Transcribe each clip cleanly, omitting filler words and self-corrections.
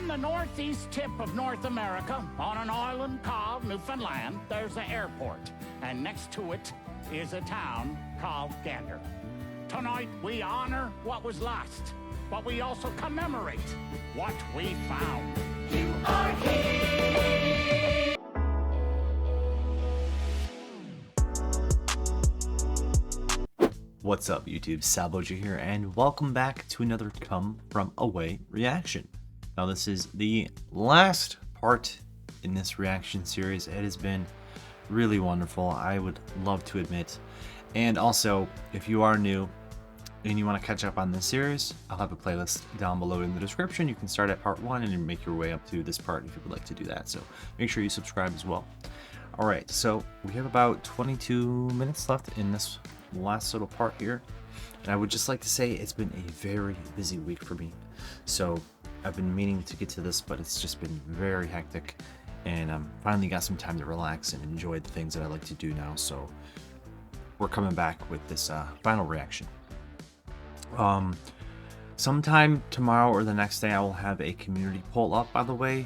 On the northeast tip of North America, on an island called Newfoundland, there's an airport, and next to it is a town called Gander. Tonight, we honor what was lost, but we also commemorate what we found. You are here! What's up, YouTube? SalvoG here, and welcome back to another Come From Away reaction. Now, this is the last part in this reaction series. It has been really wonderful, I would love to admit. And also, if you are new and you want to catch up on this series, I'll have a playlist down below in the description. You can start at part 1 and make your way up to this part if you would like to do that. So make sure you subscribe as well. Alright, so we have about 22 minutes left in this last little part here. And I would just like to say it's been a very busy week for me. So I've been meaning to get to this, but it's just been very hectic. And finally got some time to relax and enjoy the things that I like to do now. So we're coming back with this final reaction. Sometime tomorrow or the next day I will have a community poll up, by the way,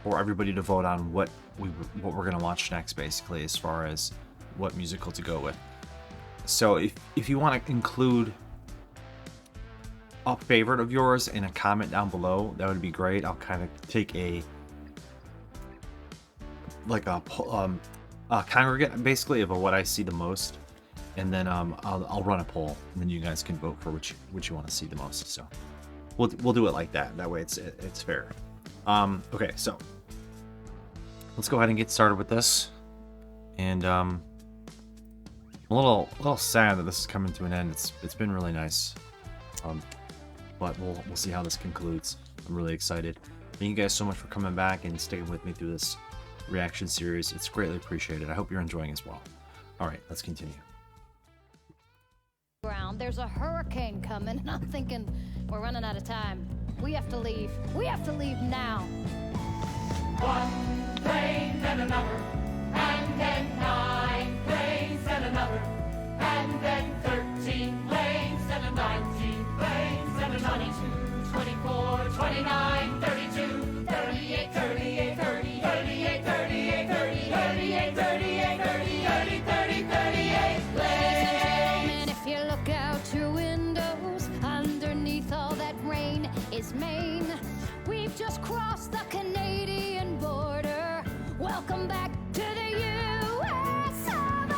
for everybody to vote on what we're gonna watch next, basically, as far as what musical to go with. So if you want to include a favorite of yours in a comment down below, that would be great. I'll kind of take a congregate basically of what I see the most, and then I'll run a poll, and then you guys can vote for which you want to see the most. So we'll do it like that. That way it's fair. Okay, so let's go ahead and get started with this. And I'm a little sad that this is coming to an end. It's been really nice, but we'll see how this concludes. I'm really excited. Thank you guys so much for coming back and sticking with me through this reaction series. It's greatly appreciated. I hope you're enjoying as well. All right, let's continue. There's a hurricane coming, and I'm thinking we're running out of time. We have to leave. We have to leave now. One plane, then another, and then 9 planes, and another, and then 13 planes, and 19 planes, and 22, 24, 29, 32, 38, 38, 30, 38, 38, 30, 38, 38, 30, 30, 30, 38 planes. If you look out your windows, underneath all that rain is Maine. We've just crossed the Canadian border. Welcome back to the U.S. of A.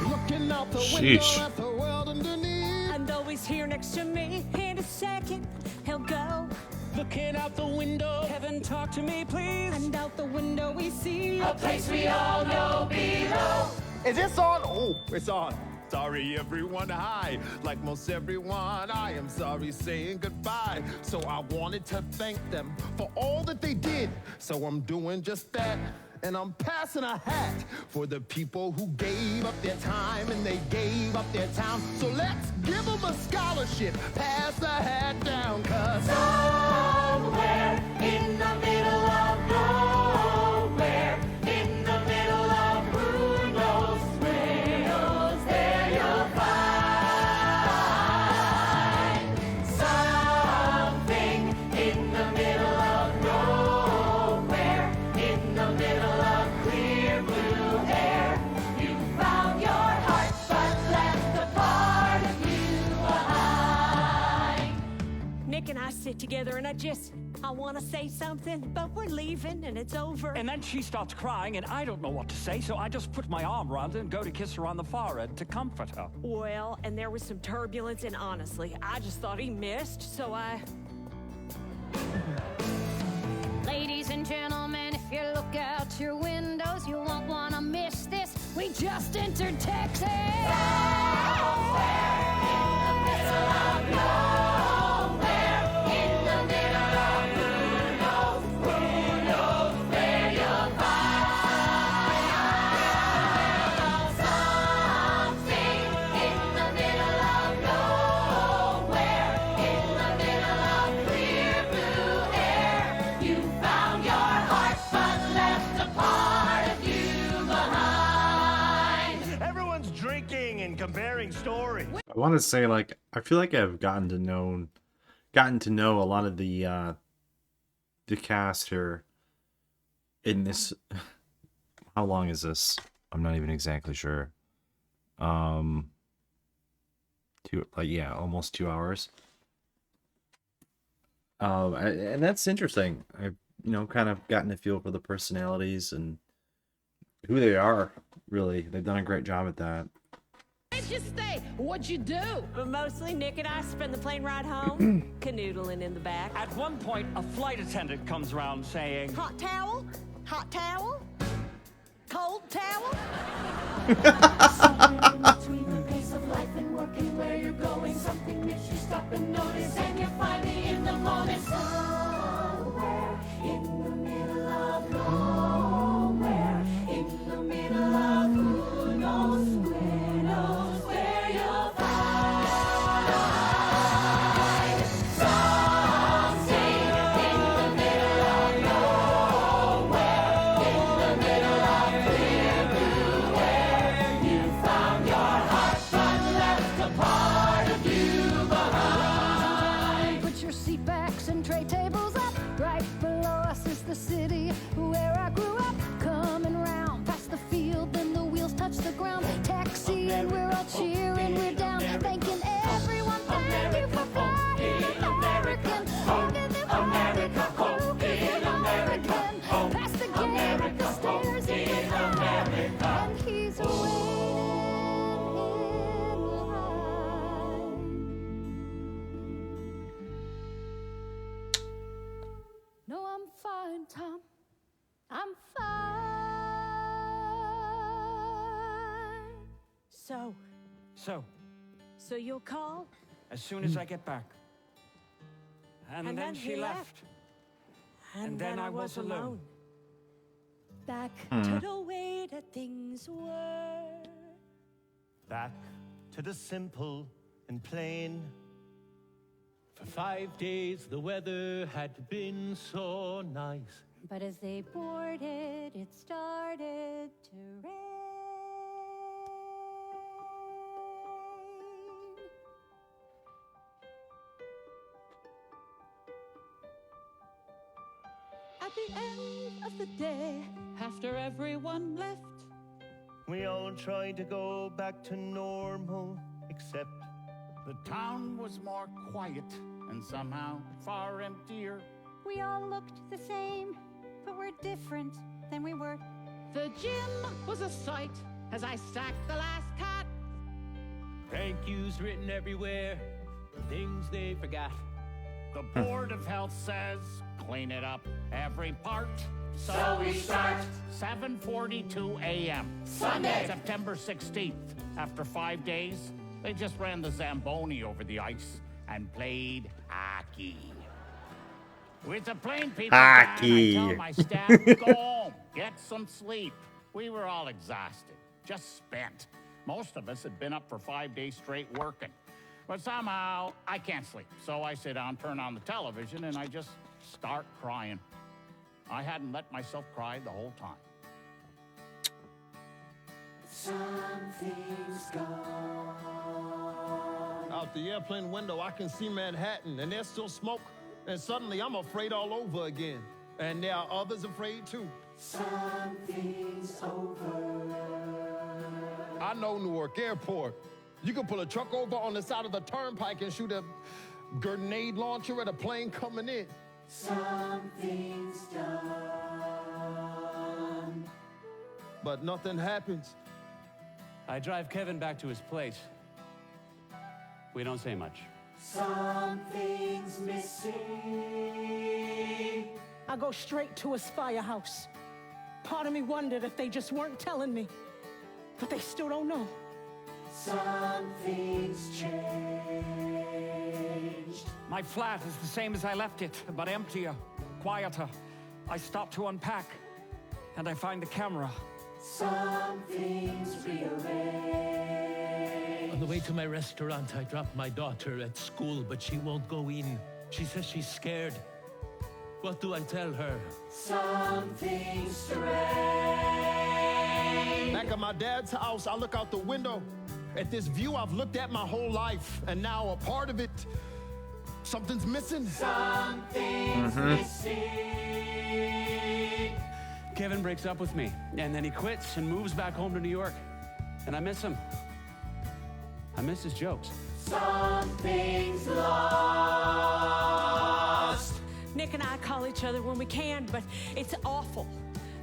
Looking out the Sheesh. window at the world underneath. And though he's here next to me, in a second he'll go. Looking out the window. Heaven, talk to me, please. And out the window we see A place we all know below. Is this on? Oh, it's on. Sorry, everyone. Hi. Like most everyone, I am sorry saying goodbye. So I wanted to thank them for all that they did. So I'm doing just that. And I'm passing a hat for the people who gave up their time and they gave up their town. So let's give them a scholarship. Pass the hat down, 'cause Somewhere in the middle of nowhere, in the middle of who knows where, there you'll find something in the middle of nowhere, in the middle of clear blue air. You found your heart but left a part of you behind. Nick and I sit together and I want to say something, but we're leaving and it's over. And then she starts crying, and I don't know what to say, so I just put my arm around her and go to kiss her on the forehead to comfort her. Well, and there was some turbulence, and honestly, I just thought he missed, so I... Ladies and gentlemen, if you look out your windows, you won't want to miss this. We just entered Texas. drinking and comparing stories. I want to say, like, I feel like I've gotten to know gotten to know a lot of the cast here in this. How long is this? I'm not even exactly sure. Almost 2 hours. And that's interesting. I've kind of gotten a feel for the personalities and who they are. Really, they've done a great job at that. Where'd you stay? What'd you do? But mostly Nick and I spend the plane ride home, canoodling in the back. At one point, a flight attendant comes around saying, Hot towel? Hot towel? Cold towel? Somewhere in between the pace of life and working where you're going, something makes you stop and notice, and you find me in the moment. Somewhere in the middle of nowhere, in the middle of who knows where you'll find something in the middle of nowhere, in the middle of clear blue air. You found your heart but left a part of you behind. Put your seat backs and tray tables up. Right below us is the city where I grew up. Coming round past the field, then the wheels touch the ground. Taxi and we're all cheering, we're down, thanking everyone. Thank you for flying American. America, home in American. Past the gate, the stairs in America. And he's waiting in line. No, I'm fine, Tom. I'm fine. So you'll call? as soon as I get back. And then she he left. And then I was alone. Back to the way that things were. Back to the simple and plain. For 5 days the weather had been so nice. But as they boarded, it started to rain. At the end of the day, after everyone left, We all tried to go back to normal, except The town was more quiet and somehow far emptier. We all looked the same, but we're different than we were. the gym was a sight as I stacked the last cat. thank yous written everywhere, things they forgot. The Board of Health says, clean it up, every part. So we start 7:42 a.m. Sunday. September 16th. After 5 days, they just ran the Zamboni over the ice and played hockey. With the plane people Hockey. down, I tell my staff, go home, get some sleep. We were all exhausted, just spent. Most of us had been up for 5 days straight working. But somehow, I can't sleep. So I sit down, turn on the television, and I just start crying. I hadn't let myself cry the whole time. Something's gone. Out the airplane window, I can see Manhattan, and there's still smoke. And suddenly, I'm afraid all over again. And there are others afraid too. Something's over. I know Newark Airport. You can pull a truck over on the side of the turnpike and shoot a grenade launcher at a plane coming in. Something's done. But nothing happens. I drive Kevin back to his place. We don't say much. Something's missing. I go straight to his firehouse. Part of me wondered if they just weren't telling me. But they still don't know. Something's changed. My flat is the same as I left it, but emptier, quieter. I stop to unpack, and I find the camera. Something's rearranged. On the way to my restaurant, I dropped my daughter at school, but she won't go in. She says she's scared. What do I tell her? Something strange. Back at my dad's house, I look out the window at this view I've looked at my whole life, and now a part of it Something's missing. Something's missing. Kevin breaks up with me, and then he quits and moves back home to New York. And I miss him. I miss his jokes. Something's lost. Nick and I call each other when we can, but it's awful.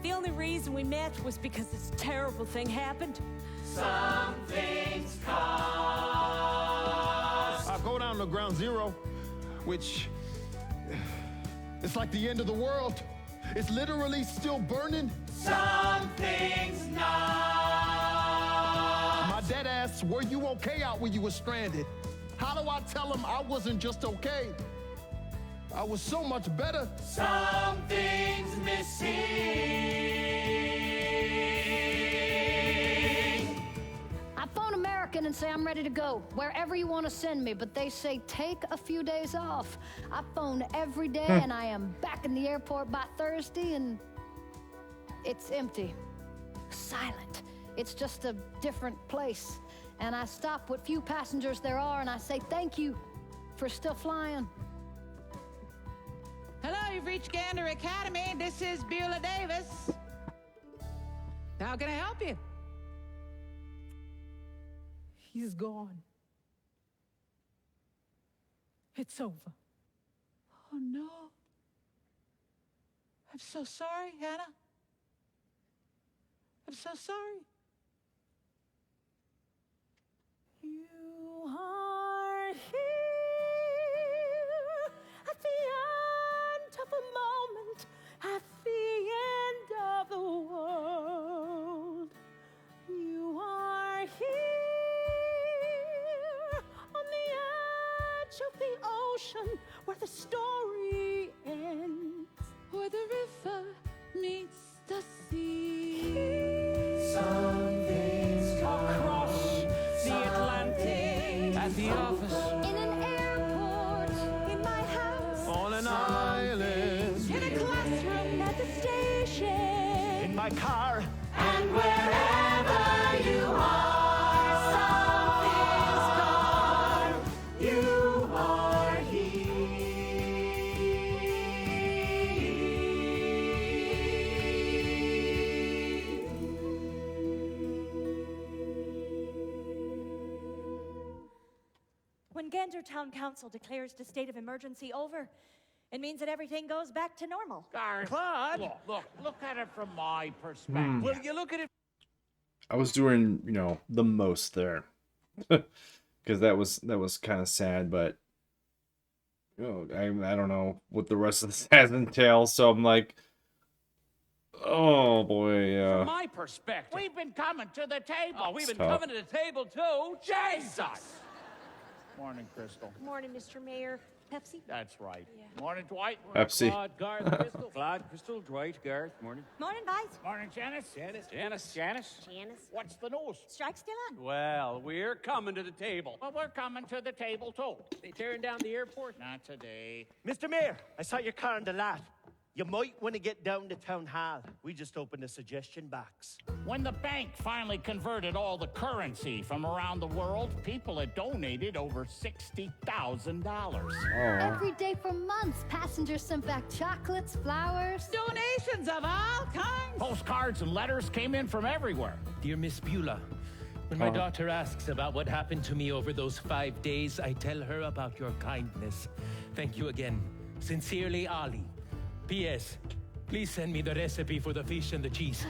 The only reason we met was because this terrible thing happened. Something's cost. I go down to ground zero, which it's like the end of the world. It's literally still burning. Something's not. My dad asks, were you okay out when you were stranded? How do I tell him I wasn't just okay? I was so much better. Something's missing. I phone American and say I'm ready to go, wherever you want to send me, but they say take a few days off. I phone every day and I am back in the airport by Thursday and it's empty, silent. It's just a different place. And I stop what few passengers there are and I say thank you for still flying. Hello, you've reached Gander Academy. This is Beulah Davis. How can I help you? He's gone. It's over. Oh, no. I'm so sorry, Hannah. I'm so sorry. You are here at the end of a moment, at the end of the world. You are here on the edge of the ocean where the story ends, Where the river meets the sea. Something's Across the Atlantic. At the office. In an airport, in my house, On an island, in a classroom, at the station. In my car. And wherever you are, something's gone. You are When Gander Town Council declares the state of emergency over, it means that everything goes back to normal. Garth, Claude? look at it from my perspective. Well, you look at it. I was doing, the most there. Because that was kind of sad, but I don't know what the rest of this has entailed, so I'm like, oh boy, From my perspective. We've been coming to the table. We've been tough. coming to the table, too. Jesus! Morning, Crystal. Morning, Mr. Mayor. Pepsi? That's right. Morning, Dwight. Pepsi. Claude, Garth, Crystal. Claude, Crystal, Dwight, Garth. Morning. Morning, guys. Morning, Janice. Janice. Janice. What's the news? Strike still on? Well, we're coming to the table. Well, we're coming to the table, too. They tearing down the airport? Not today. Mr. Mayor, I saw your car in the lot. You might want to get down to town hall. We just opened a suggestion box. When the bank finally converted all the currency from around the world, people had donated over $60,000. every day for months, passengers sent back chocolates, flowers. Donations of all kinds. Postcards and letters came in from everywhere. Dear Miss Beulah, when my daughter asks about what happened to me over those 5 days, I tell her about your kindness. Thank you again. Sincerely, Ali. P.S. Please send me the recipe for the fish and the cheese.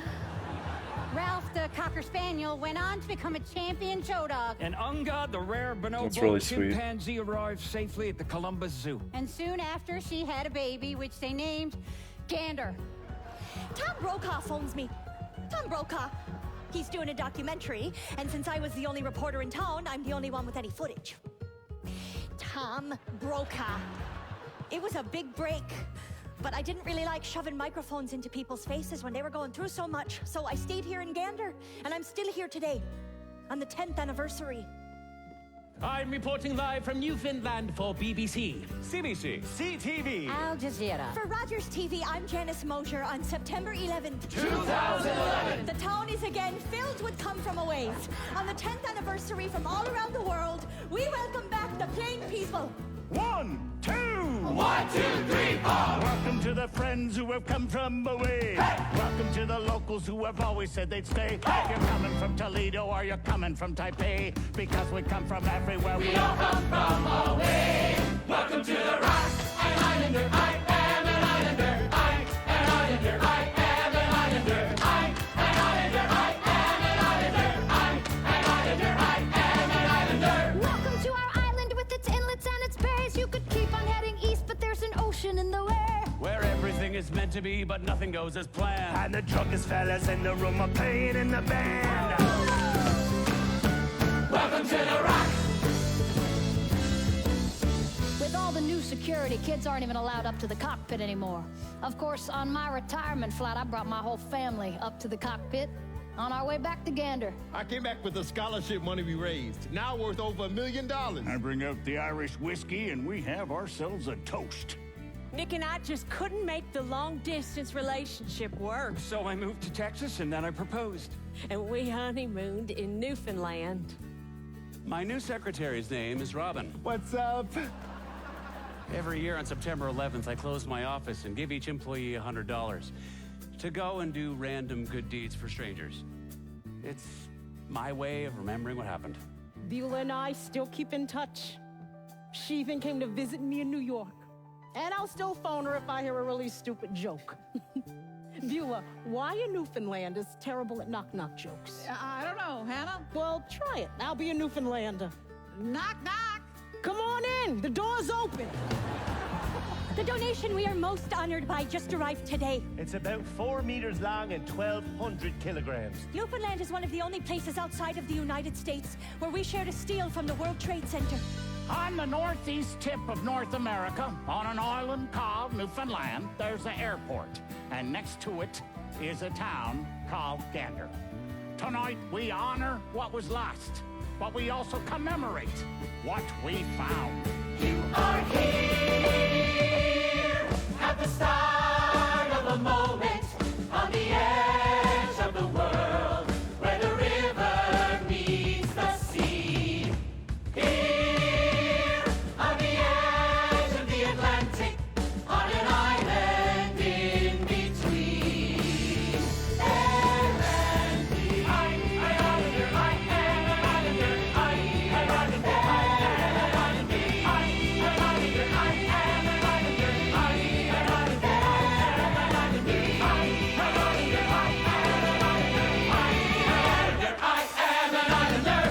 Ralph the Cocker Spaniel went on to become a champion show dog. And Unga, the rare bonobo That's really sweet. chimpanzee, arrived safely at the Columbus Zoo. And soon after, she had a baby, which they named Gander. Tom Brokaw phones me. Tom Brokaw. He's doing a documentary, and since I was the only reporter in town, I'm the only one with any footage. Tom Brokaw. It was a big break, but I didn't really like shoving microphones into people's faces when they were going through so much, so I stayed here in Gander, and I'm still here today, on the 10th anniversary. I'm reporting live from Newfoundland for BBC. CBC. CTV. Al Jazeera. For Rogers TV, I'm Janice Mosher on September 11th. 2011. The town is again filled with come-from-aways. On the 10th anniversary from all around the world, we welcome back the plain people. 1, 2. 1, 2, 3, 4. Welcome to the friends who have come from away. Hey! Welcome to the locals who have always said they'd stay. Hey! You're coming from Toledo or you're coming from Taipei, because we come from everywhere. We all come from away. Welcome to the rock. An islander, I am an islander. I an islander, I am an islander. I an islander, I am an islander. I an islander, I am an islander. Welcome to our island with its inlets and its bays. You could keep on heading east, but there's an ocean in the way. Where everything is meant to be, but nothing goes as planned. And the drunkest fellas in the room are playing in the band. Welcome to the rock. With all the new security, kids aren't even allowed up to the cockpit anymore. Of course, on my retirement flight, I brought my whole family up to the cockpit on our way back to Gander. I came back with the scholarship money we raised, now worth over $1 million. I bring out the Irish whiskey and we have ourselves a toast. Nick and I just couldn't make the long-distance relationship work. So I moved to Texas and then I proposed. And we honeymooned in Newfoundland. My new secretary's name is Robin. What's up? Every year on September 11th, I close my office and give each employee $100 to go and do random good deeds for strangers. It's my way of remembering what happened. Beulah and I still keep in touch. She even came to visit me in New York. And I'll still phone her if I hear a really stupid joke. Beulah, why in Newfoundland is terrible at knock-knock jokes? I don't know, Hannah. Well, try it. I'll be a Newfoundlander. Knock, knock. Come on in. The door's open. The donation we are most honored by just arrived today. It's about 4 meters long and 1,200 kilograms. Newfoundland is one of the only places outside of the United States where we share a steel from the World Trade Center. On the northeast tip of North America, on an island called Newfoundland, there's an airport. And next to it is a town called Gander. Tonight, we honor what was lost, but we also commemorate what we found. You are here at the start of a moment on the edge of the world where the river meets the sea. Here on the edge of the Atlantic, on an island in between. There and me. I am an islander. I am an islander. I am an islander.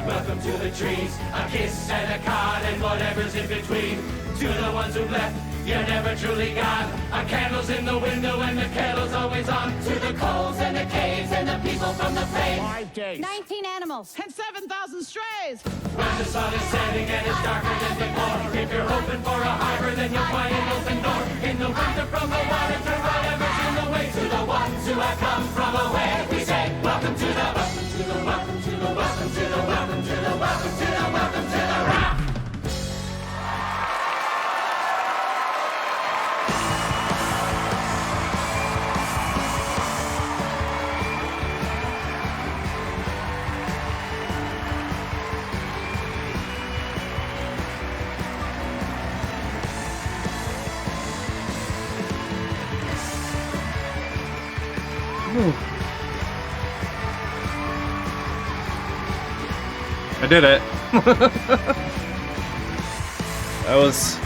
Welcome to the trees, a kiss and a card and whatever's in between. To the ones who've left, you're never truly gone. A candle's in the window and the kettle's always on. To the coals and the caves and the people from the plains. 5 days. 19 animals. And 7,000 strays. When the sun is setting and it's darker than before, if you're hoping for a harbor, then you'll find an open door. In the winter from the water to whatever's in the way. To the ones who have come from away, we say, welcome to the, welcome to the, welcome to the, welcome to the, welcome to the, welcome to the, welcome to the rock. I did it. That was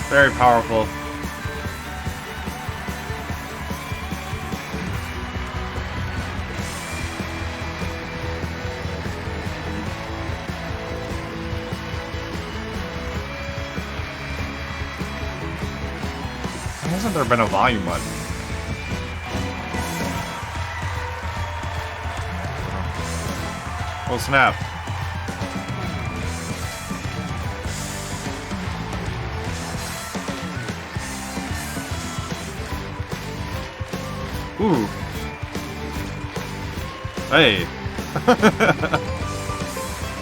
very powerful. Why hasn't there been a volume button? Oh snap. Ooh. Hey.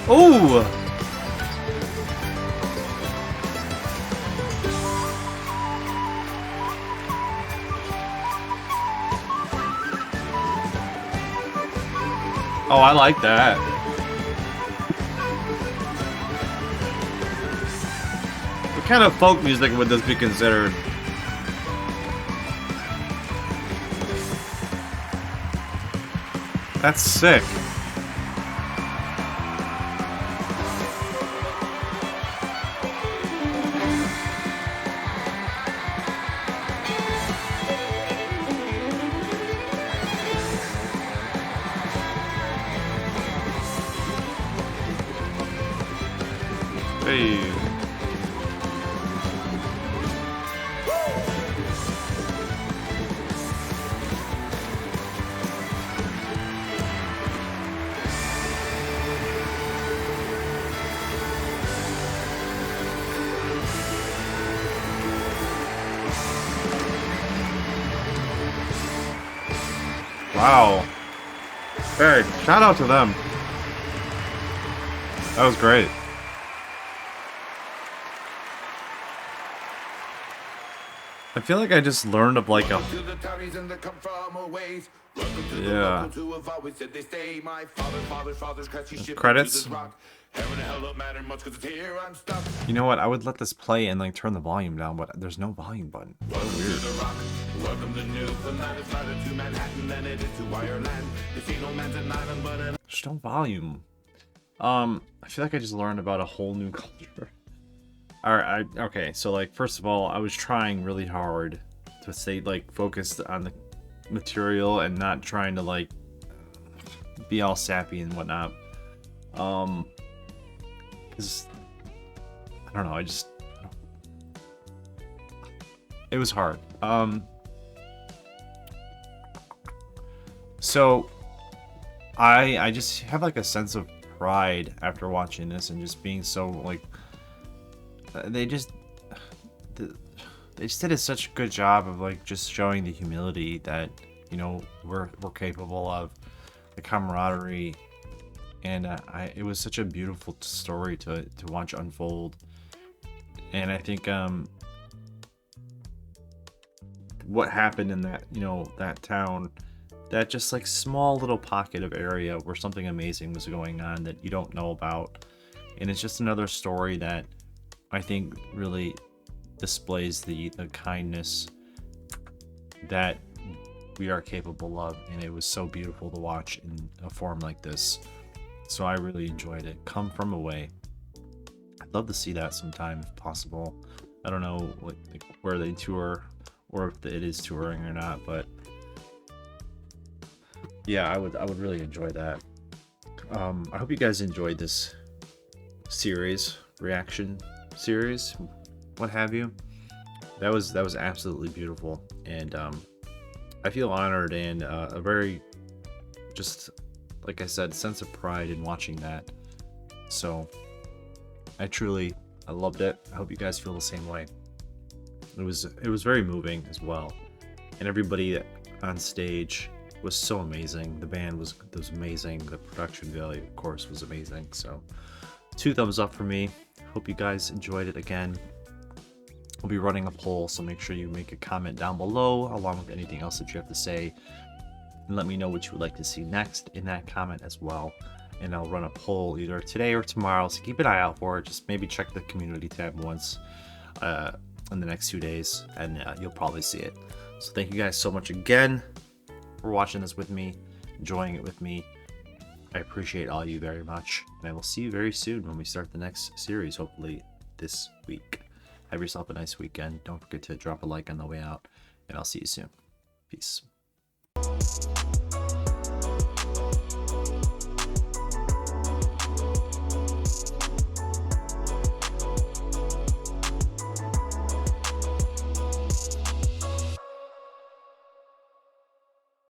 Ooh. Oh, I like that. kind of folk music would this be considered? That's sick. Hey. Wow. Hey, shout out to them. That was great. I feel like I just learned of like a... Yeah. Credits? You know what? I would let this play and like turn the volume down, but there's no volume button. So weird. There's no volume. I feel like I just learned about a whole new culture. Alright, okay, so like, first of all, I was trying really hard to stay like focused on the material and not trying to like be all sappy and whatnot. Cause I don't know, it was hard. So I just have like a sense of pride after watching this and just being so like, they just did such a good job of like just showing the humility that, you know, we're capable of, the camaraderie, and it was such a beautiful story to watch unfold. And I think what happened in that, you know, that town, that just like small little pocket of area where something amazing was going on that you don't know about, and it's just another story that I think really displays the kindness that we are capable of, and it was so beautiful to watch in a form like this. So I really enjoyed it. Come From Away. I'd love to see that sometime if possible. I don't know like where they tour or if it is touring or not, but yeah, I would really enjoy that. I hope you guys enjoyed this series, reaction series, what have you. That was absolutely beautiful, and I feel honored and a very, just like I said, sense of pride in watching that. So I loved it. I hope you guys feel the same way. It was very moving as well, and everybody on stage was so amazing. The band was amazing. The production value, of course, was amazing. So 2 thumbs up for me. Hope you guys enjoyed it again. We'll be running a poll, so make sure you make a comment down below along with anything else that you have to say, and let me know what you would like to see next in that comment as well. And I'll run a poll either today or tomorrow, so keep an eye out for it. Just maybe check the community tab once in the next 2 days, and you'll probably see it. So thank you guys so much again for watching this with me, enjoying it with me. I appreciate all you very much, and I will see you very soon when we start the next series, hopefully this week. Have yourself a nice weekend. Don't forget to drop a like on the way out, and I'll see you soon. Peace.